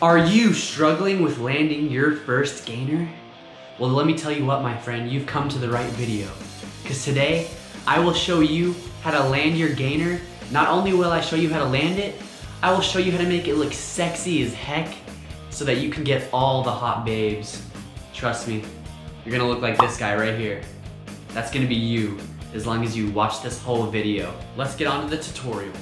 Are you struggling with landing your first gainer? Well, let me tell you what, my friend, you've come to the right video. Because today, I will show you how to land your gainer. Not only will I show you how to land it, I will show you how to make it look sexy as heck so that you can get all the hot babes. Trust me, you're gonna look like this guy right here. That's gonna be you, as long as you watch this whole video. Let's get on to the tutorial.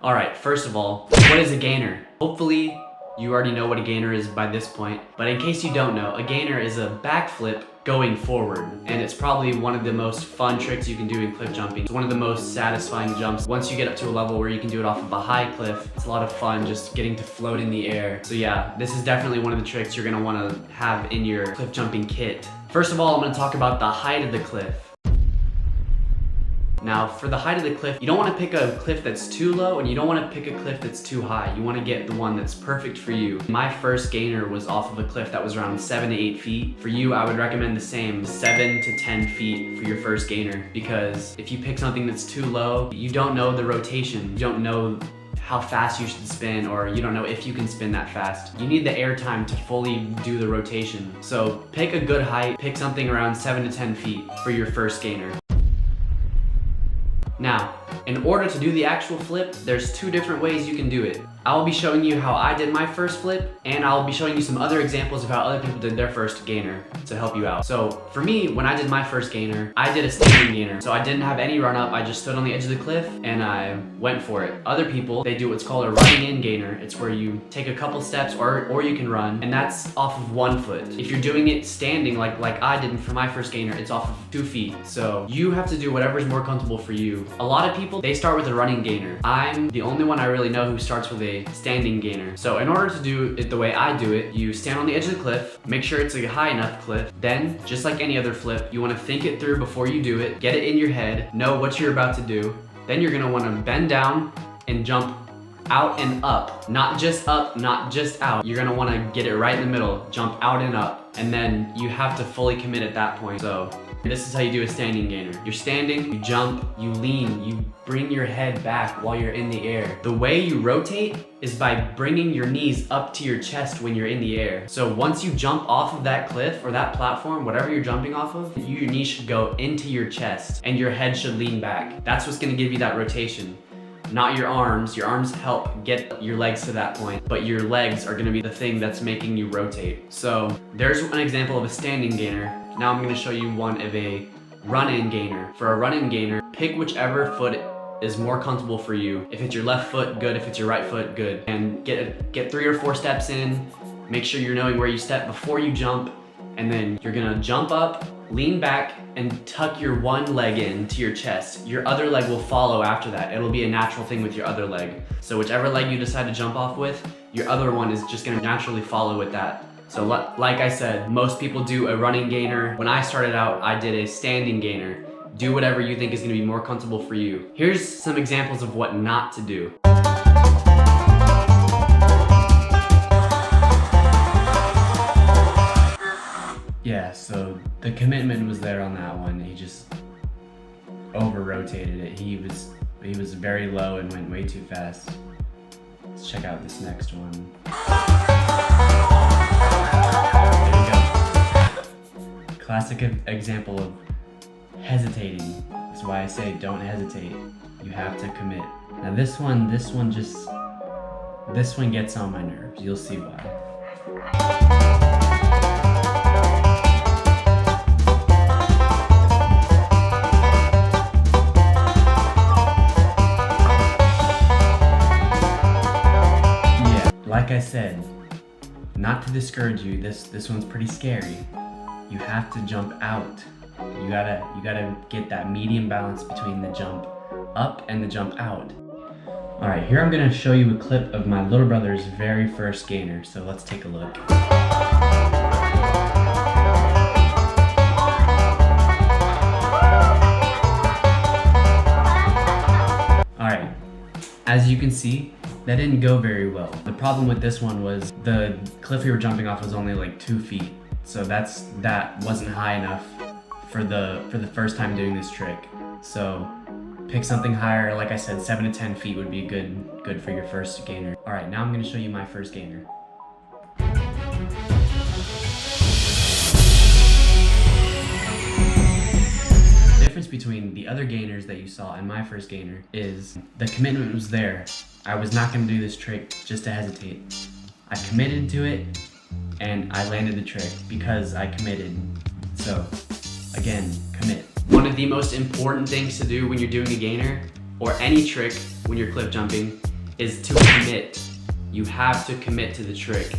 Alright, first of all, what is a gainer? Hopefully, you already know what a gainer is by this point, but in case you don't know, a gainer is a backflip going forward, and it's probably one of the most fun tricks you can do in cliff jumping. It's one of the most satisfying jumps. Once you get up to a level where you can do it off of a high cliff, it's a lot of fun just getting to float in the air. So yeah, this is definitely one of the tricks you're gonna wanna have in your cliff jumping kit. First of all, I'm gonna talk about the height of the cliff. Now, for the height of the cliff, you don't want to pick a cliff that's too low and you don't want to pick a cliff that's too high. You want to get the one that's perfect for you. My first gainer was off of a cliff that was around 7 to 8 feet. For you, I would recommend the same, 7 to 10 feet for your first gainer, because if you pick something that's too low, you don't know the rotation. You don't know how fast you should spin, or you don't know if you can spin that fast. You need the air time to fully do the rotation. So pick a good height, pick something around 7 to 10 feet for your first gainer. Now, in order to do the actual flip, there's two different ways you can do it. I will be showing you how I did my first flip, and I'll be showing you some other examples of how other people did their first gainer to help you out. So for me, when I did my first gainer, I did a standing gainer. So I didn't have any run up, I just stood on the edge of the cliff and I went for it. Other people, they do what's called a running in gainer. It's where you take a couple steps or you can run, and that's off of 1 foot. If you're doing it standing like I did for my first gainer, it's off of 2 feet. So you have to do whatever's more comfortable for you. A lot of people, they start with a running gainer. I'm the only one I really know who starts with a standing gainer. So in order to do it the way I do it, you stand on the edge of the cliff, make sure it's a high enough cliff. Then, just like any other flip, you want to think it through before you do it, get it in your head, know what you're about to do. Then you're going to want to bend down and jump out and up. Not just up, not just out. You're going to want to get it right in the middle, jump out and up. And then you have to fully commit at that point. So this is how you do a standing gainer. You're standing, you jump, you lean, you bring your head back while you're in the air. The way you rotate is by bringing your knees up to your chest when you're in the air. So once you jump off of that cliff or that platform, whatever you're jumping off of, your knees should go into your chest and your head should lean back. That's what's gonna give you that rotation. Not your arms. Your arms help get your legs to that point, but your legs are gonna be the thing that's making you rotate. So there's an example of a standing gainer. Now I'm gonna show you one of a run-in gainer. For a run-in gainer, pick whichever foot is more comfortable for you. If it's your left foot, good. If it's your right foot, good. And get 3 or 4 steps in. Make sure you're knowing where you step before you jump, and then you're gonna jump up, lean back, and tuck your one leg into your chest. Your other leg will follow after that. It'll be a natural thing with your other leg. So whichever leg you decide to jump off with, your other one is just gonna naturally follow with that. So like I said, most people do a running gainer. When I started out, I did a standing gainer. Do whatever you think is gonna be more comfortable for you. Here's some examples of what not to do. Yeah, so the commitment was there on that one. He just over-rotated it. He was very low and went way too fast. Let's check out this next one. There you go. Classic example of hesitating. That's why I say don't hesitate. You have to commit. Now this one gets on my nerves. You'll see why. Like I said, not to discourage you, this one's pretty scary. You have to jump out. You gotta get that medium balance between the jump up and the jump out. All right, here I'm gonna show you a clip of my little brother's very first gainer, so let's take a look. All right, as you can see, that didn't go very well. The problem with this one was the cliff we were jumping off was only like 2 feet. So that wasn't high enough for the first time doing this trick. So pick something higher. Like I said, 7 to 10 feet would be good for your first gainer. All right, now I'm gonna show you my first gainer. The difference between the other gainers that you saw and my first gainer is the commitment was there. I was not gonna do this trick just to hesitate. I committed to it and I landed the trick because I committed. So again, commit. One of the most important things to do when you're doing a gainer or any trick when you're cliff jumping is to commit. You have to commit to the trick.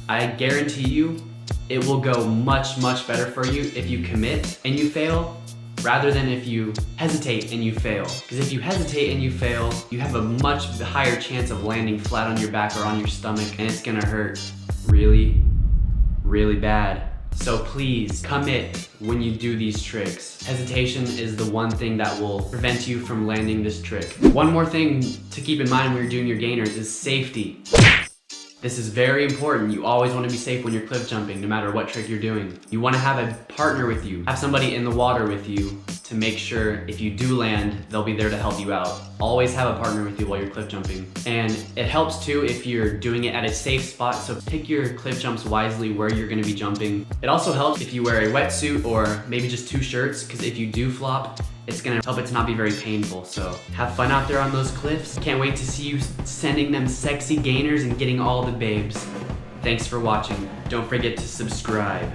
I guarantee you it will go much better for you if you commit and you fail rather than if you hesitate and you fail. Because if you hesitate and you fail, you have a much higher chance of landing flat on your back or on your stomach, and it's gonna hurt really bad. So please commit when you do these tricks. Hesitation is the one thing that will prevent you from landing this trick. One more thing to keep in mind when you're doing your gainers is safety. This is very important. You always want to be safe when you're cliff jumping, no matter what trick you're doing. You want to have a partner with you. Have somebody in the water with you to make sure if you do land, they'll be there to help you out. Always have a partner with you while you're cliff jumping. And it helps too if you're doing it at a safe spot, so pick your cliff jumps wisely where you're going to be jumping. It also helps if you wear a wetsuit or maybe just 2 shirts, because if you do flop, it's gonna help it to not be very painful. So have fun out there on those cliffs. Can't wait to see you sending them sexy gainers and getting all the babes. Thanks for watching. Don't forget to subscribe.